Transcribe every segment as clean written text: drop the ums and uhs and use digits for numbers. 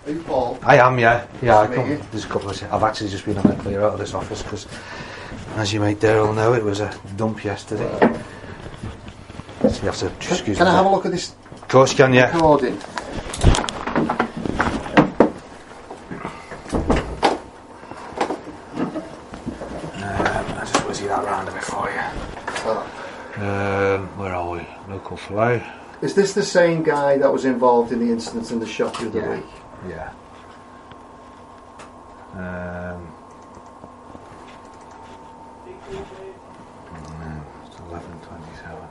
Are you Paul? I am, yeah. Nice to meet you. There's a couple of... I've actually just been on a clear out of this office because, as you mate there will know, it was a dump yesterday. So you have to excuse me. Can I have a look at this? Of course you can, yeah. Recording. I'll just whizzy that round a bit for you. Where are we? Local flow. Is this the same guy that was involved in the incident in the shop the other week? Yeah. It's 11:27.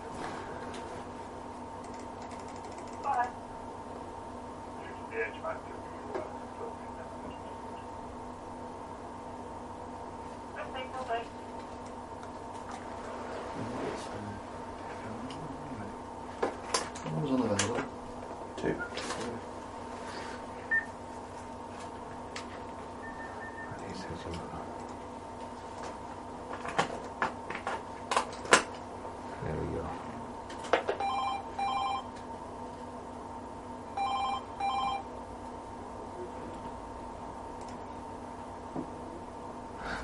What was unavailable? 2. There we go.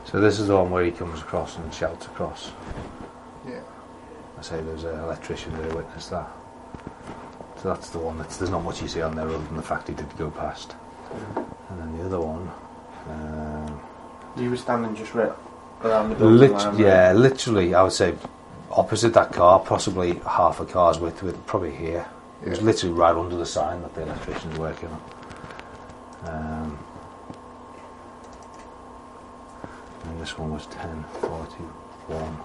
So this is the one where he comes across and shouts across. Yeah. I say there's an electrician there who witnessed that. So that's the one there's not much you see on there other than the fact he did go past. And then the other one... You were standing just right around the building line, yeah, literally, I would say opposite that car, possibly half a car's width, probably here. It was literally right under the sign that the electrician's working on. And this one was 10:41.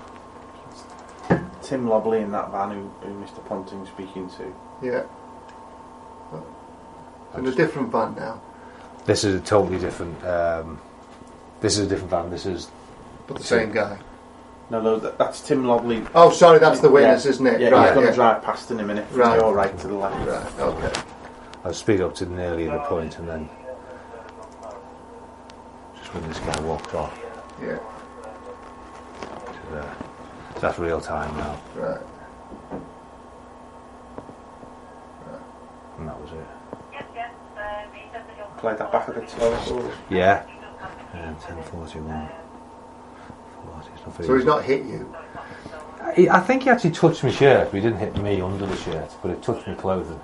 Tim Lobley in that van who Mr. Ponting's speaking to. Yeah. In a different van now. This is a totally different. This is a different van. This is. But the same guy. No, that's Tim Lobley. Oh, sorry, that's the witness, isn't it? Yeah, right, he's going to drive past in a minute. Right. You're right to the left. Right, okay. I'll speed up to nearly the point and then. Just when this guy walked off. Yeah. So that's real time now. Right. And that was it. Play that back at the toe. Yeah. 10:41. So he's not hit you? I think he actually touched my shirt, but he didn't hit me under the shirt, but it touched my clothing.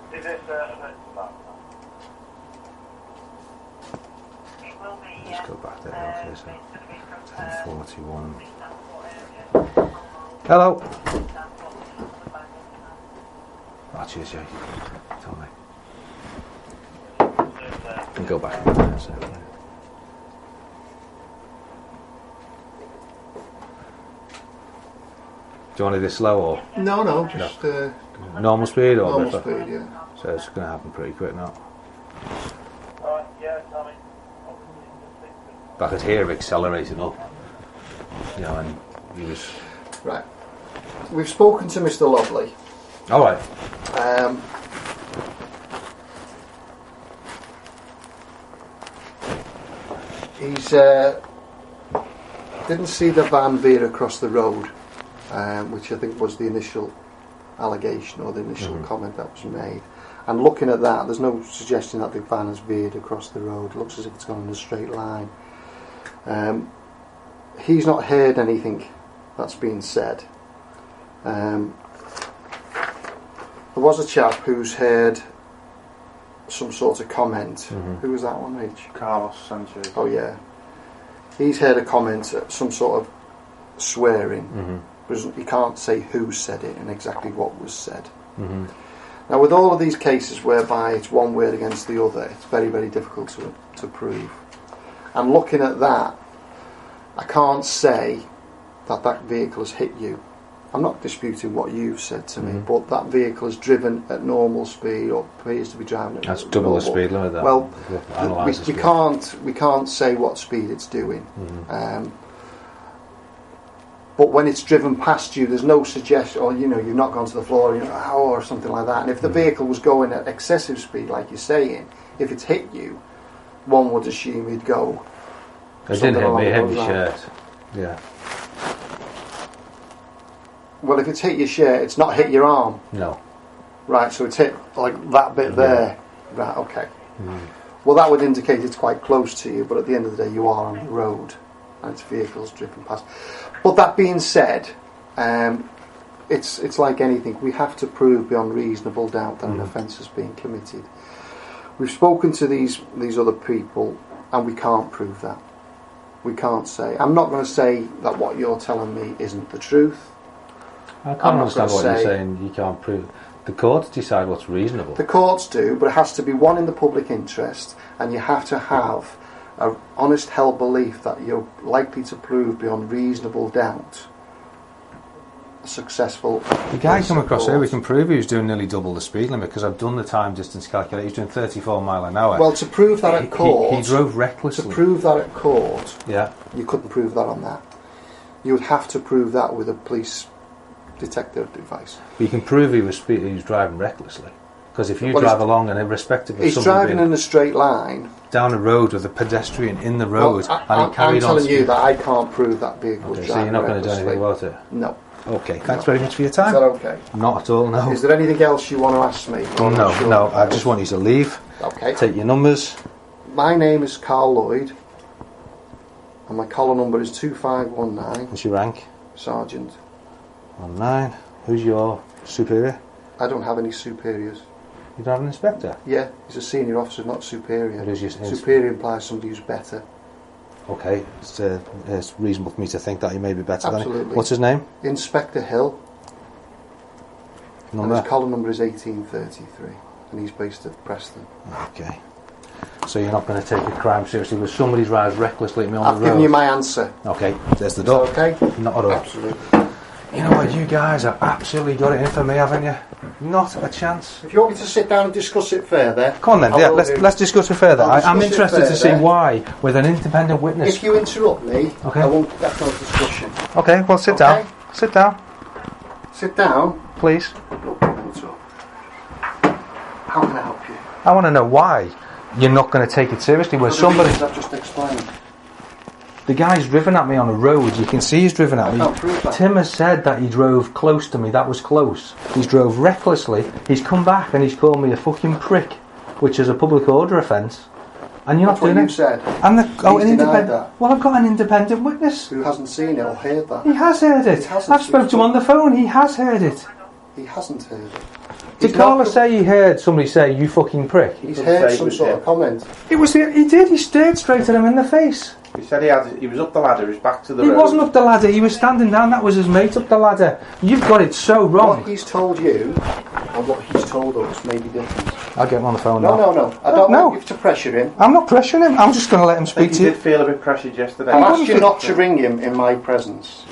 Let's go back there, okay, so 10:41. Hello. Oh, cheers, Jay. Tell me. And go back in there, so. Do you want it this slow or? No, just normal speed or? Normal speed, yeah. So it's going to happen pretty quick now. But I could hear him accelerating up. You know, and he was... Right. We've spoken to Mr. Lovely. All right. He's didn't see the van veer across the road, which I think was the initial allegation or the initial comment that was made. And looking at that, there's no suggestion that the van has veered across the road. It looks as if it's gone in a straight line. He's not heard anything that's been said. There was a chap who's heard some sort of comment. Who was that one, Rich? Carlos Sanchez. Oh yeah. He's heard a comment, some sort of swearing, but he can't say who said it and exactly what was said. Now with all of these cases whereby it's one word against the other, it's very, very difficult to prove. And looking at that, I can't say that vehicle has hit you. I'm not disputing what you've said to me, but that vehicle is driven at normal speed or appears to be driving at That's double the speed limit. That. Well, we can't say what speed it's doing. But when it's driven past you, there's no suggestion, or you've not gone to the floor, or something like that. And if the vehicle was going at excessive speed, like you're saying, if it's hit you, one would assume he'd go. It didn't hit me, it hit my shirt. Yeah. Well, if it's hit your shirt, it's not hit your arm. No. Right, so it's hit like that bit there. Right, okay. Well, that would indicate it's quite close to you, but at the end of the day, you are on the road, and it's vehicles drifting past. But that being said, it's like anything. We have to prove beyond reasonable doubt that an offence has been committed. We've spoken to these other people, and we can't prove that. We can't say. I'm not going to say that what you're telling me isn't the truth. I can't understand what you're saying. You can't prove. The courts decide what's reasonable. The courts do, but it has to be one in the public interest, and you have to have an honest held belief that you're likely to prove beyond reasonable doubt a successful. The guy come across here, we can prove he was doing nearly double the speed limit because I've done the time distance calculator. He's doing 34 mile an hour. Well, to prove that at court, he drove recklessly. To prove that at court, yeah, you couldn't prove that on that. You would have to prove that with a police detective device. But you can prove he was driving recklessly, because if you drive along and irrespective of he's driving in a straight line down a road with a pedestrian in the road, and he carried on. I'm telling you that I can't prove that vehicle. Okay, so you're not going to do anything about it? No. Okay, thanks very much for your time. Is that okay? Not at all, no. Is there anything else you want to ask me? No, I just want you to leave. Okay. Take your numbers. My name is Carl Lloyd, and my collar number is 2519. What's your rank? Sergeant. 19. Who's your superior? I don't have any superiors. You don't have an inspector? Yeah, he's a senior officer, not superior. What is your superior implies somebody who's better. Okay, it's reasonable for me to think that he may be better than Absolutely. him. What's his name? Inspector Hill. Number? And his collar number is 1833, and he's based at Preston. Okay. So you're not going to take a crime seriously with somebody drives recklessly at me on the road? I've given you my answer. Okay, there's the door. Okay? Not at all. Absolutely. You know what, you guys have absolutely got it in for me, haven't you? Not a chance. If you want me to sit down and discuss it further... Come on then, yeah, let's discuss it further. I'm interested to see why, with an independent witness... If you interrupt me, okay, I won't get no discussion. Okay, well sit down. Sit down. Sit down? Please. No problem at all. How can I help you? I want to know why you're not going to take it seriously where somebody... I've just explained. The guy's driven at me on a road. You can see he's driven at me. Tim has said that he drove close to me. That was close. He's drove recklessly. He's come back and he's called me a fucking prick, which is a public order offence. And you're not doing it. That's what you said. I'm an independent. Well, I've got an independent witness. Who hasn't seen it or heard that? He has heard it. I've spoken to him on the phone. He has heard it. He hasn't heard it. Did Carla say he heard somebody say, "You fucking prick"? He's heard some sort of comment. He did. He stared straight at him in the face. He said he was up the ladder, he was back to the road. He wasn't up the ladder, he was standing down, that was his mate up the ladder. You've got it so wrong. What he's told you and what he's told us may be different. I'll get him on the phone now. No. I don't want you to pressure him. I'm not pressuring him, I'm just going to let him speak to you. He did feel a bit pressured yesterday. I asked you not to ring him in my presence.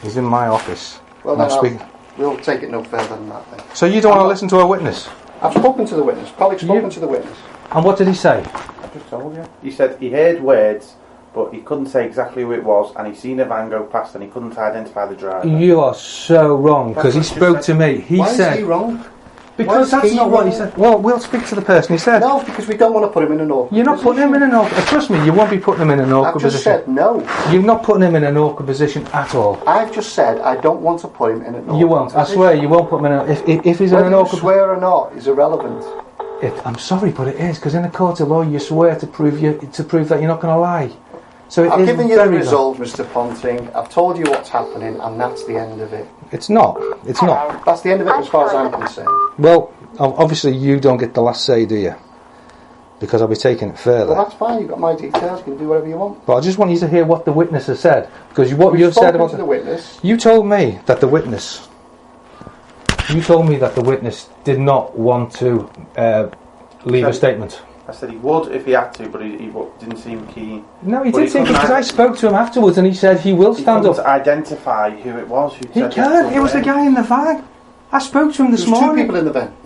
He's in my office. Well, then we'll take it no further than that then. So you don't want to listen to a witness? I've spoken to the witness. Colleague's spoken to the witness. And what did he say? I just told you. He said he heard words, but he couldn't say exactly who it was, and he seen a van go past and he couldn't identify the driver. You are so wrong, because he spoke to me. Why is he wrong? Because that's not what he said. Well, we'll speak to the person he said. No, because we don't want to put him in an awkward position. You're not putting him in an awkward... Trust me, you won't be putting him in an awkward position. I've just said no. You're not putting him in an awkward position at all. I've just said I don't want to put him in an awkward position. You won't. I swear you won't put him in an... If he's in an awkward... Whether you swear or not is irrelevant. I'm sorry, but it is, because in a court of law you swear to prove that you're not going to lie. So I've given you the result, Mr. Ponting. I've told you what's happening, and that's the end of it. It's not. It's not. That's the end of it as far as I'm concerned. Well, obviously you don't get the last say, do you? Because I'll be taking it further. Well, that's fine. You've got my details. You can do whatever you want. But I just want you to hear what the witness has said, because what you said about the witness. You told me that the witness. You told me that the witness did not want to leave a statement. I said he would if he had to, but he didn't seem keen. No, he did seem keen, because I spoke to him afterwards and he said he will stand up. To identify who it was. He can. It was the guy in the van. I spoke to him this morning. There's 2 people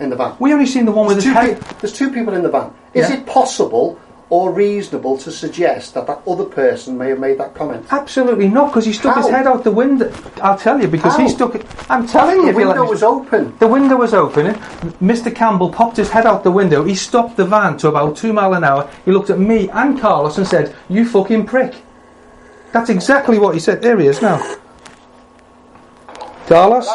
in the van. We only seen the one with his head. There's 2 people in the van. Is it possible or reasonable to suggest that other person may have made that comment? Absolutely not, because he stuck his head out the window. I'll tell you, because he stuck it. I'm telling you, the window was open. The window was open. Mr. Campbell popped his head out the window. He stopped the van to about 2 miles an hour. He looked at me and Carlos and said, "You fucking prick." That's exactly what he said. There he is now. Carlos,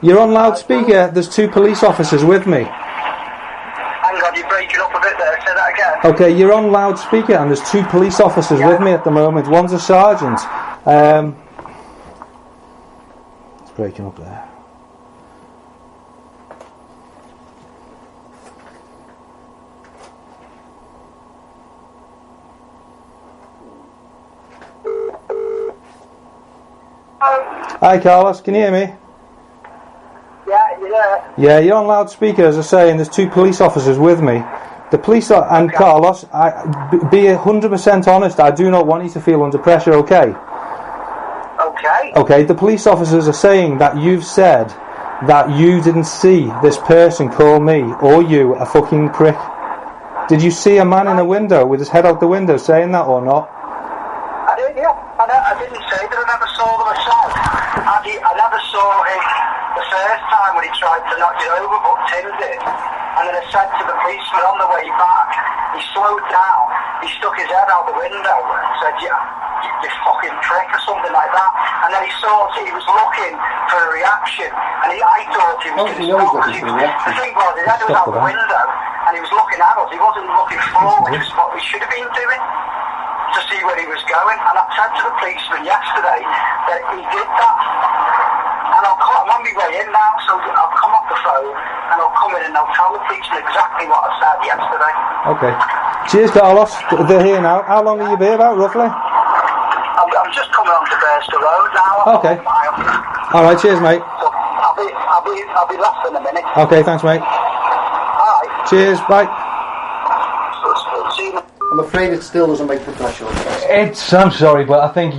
you're on loudspeaker. There's 2 police officers with me. Hang you're breaking up a bit there. Say that again. Okay, you're on loudspeaker and there's 2 police officers with me at the moment. One's a sergeant. It's breaking up there. Hi Carlos, can you hear me? Yeah, you're there. Yeah, you're on loudspeaker as I say, and there's 2 police officers with me. The police and Carlos, be 100% honest, I do not want you to feel under pressure, okay? Okay. Okay, the police officers are saying that you've said that you didn't see this person call me, or you, a fucking prick. Did you see a man in a window with his head out the window saying that or not? I did, yeah. I didn't say that I never saw them myself. I never saw him the first time when he tried to knock you over, but Tim did. And then I said to the policeman on the way back, he slowed down, he stuck his head out the window and said, you fucking prick, or something like that. And then he was looking for a reaction, and I thought he was going to stop. The thing was, his head was out the window, and he was looking at us, he wasn't looking forward, which is what we should have been doing, to see where he was going. And I said to the policeman yesterday that he did that. And I'm on my way in now, so I'll come off the phone and I'll come in and I'll tell the policeman exactly what I said yesterday. Okay. Cheers, Carlos. They're here now. How long will you be about, roughly? I'm just coming onto Burster Road now. Okay. Alright, cheers, mate. So I'll be less than a minute. Okay, thanks, mate. Alright. Cheers, bye. See you. I'm afraid it still doesn't make professional sense. I'm sorry, but I think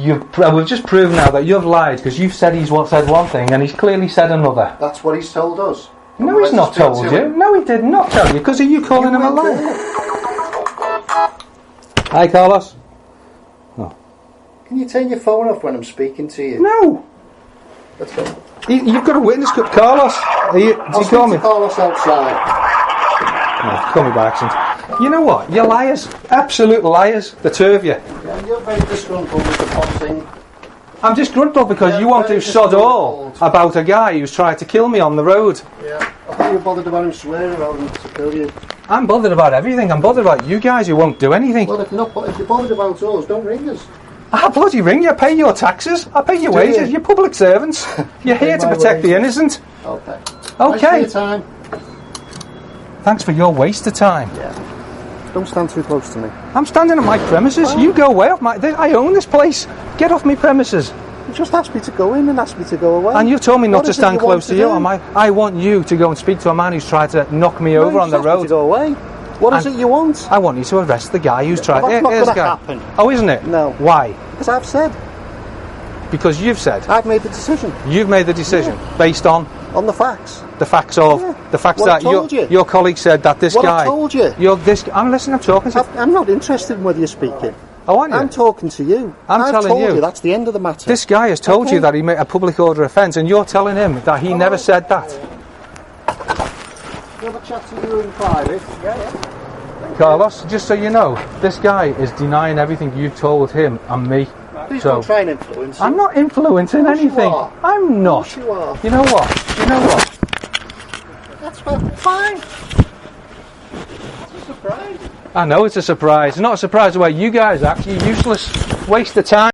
we've just proven now that you've lied, because you've said said one thing and he's clearly said another. That's what he's told us. No, he's not told you. No, he did not tell you, because of you calling him a liar. Hi, Carlos. Oh. Can you turn your phone off when I'm speaking to you? No. Let's go. You've got a witness, Carlos. I'll speak to Carlos outside. Oh, call me by accent. You know what? You're liars. Absolute liars. The 2 of you. Yeah, you're very disgruntled with the popping. I'm disgruntled because you won't do sod all about a guy who's tried to kill me on the road. Yeah. I thought you were bothered about him swearing about him to kill you. I'm bothered about everything. I'm bothered about you guys who won't do anything. Well, if you're bothered about us, don't ring us. I bloody ring you. I pay your taxes. I pay your wages. You're public servants. You're here to protect the innocent. Okay. Okay. Thanks for your time. Thanks for your waste of time. Yeah. Don't stand too close to me. I'm standing on my premises. You go away off I own this place. Get off my premises. You just asked me to go in and asked me to go away. And you told me not to stand close to you. I want you to go and speak to a man who's tried to knock me over on the road. To go away. What is it you want? I want you to arrest the guy who's tried. That's not going to happen. Oh, isn't it? No. Why? Because I've said. Because you've said. I've made the decision. You've made the decision based on the facts. The facts of the facts what that your colleague said that this what guy. I told you. I'm listening. I'm talking. I'm not interested in whether you're speaking. Oh, aren't you? I'm talking to you. I've told you. That's the end of the matter. This guy has told you that he made a public order offence, and you're telling him that he never said that. You have a chat to you in private. Yeah. Carlos, just so you know, this guy is denying everything you've told him and me. Please don't try and influence him. I'm not influencing anything. I'm not. Yes, you are. You know what? That's fine. It's a surprise. I know it's a surprise. It's not a surprise the way you guys act. You're useless. Waste of time.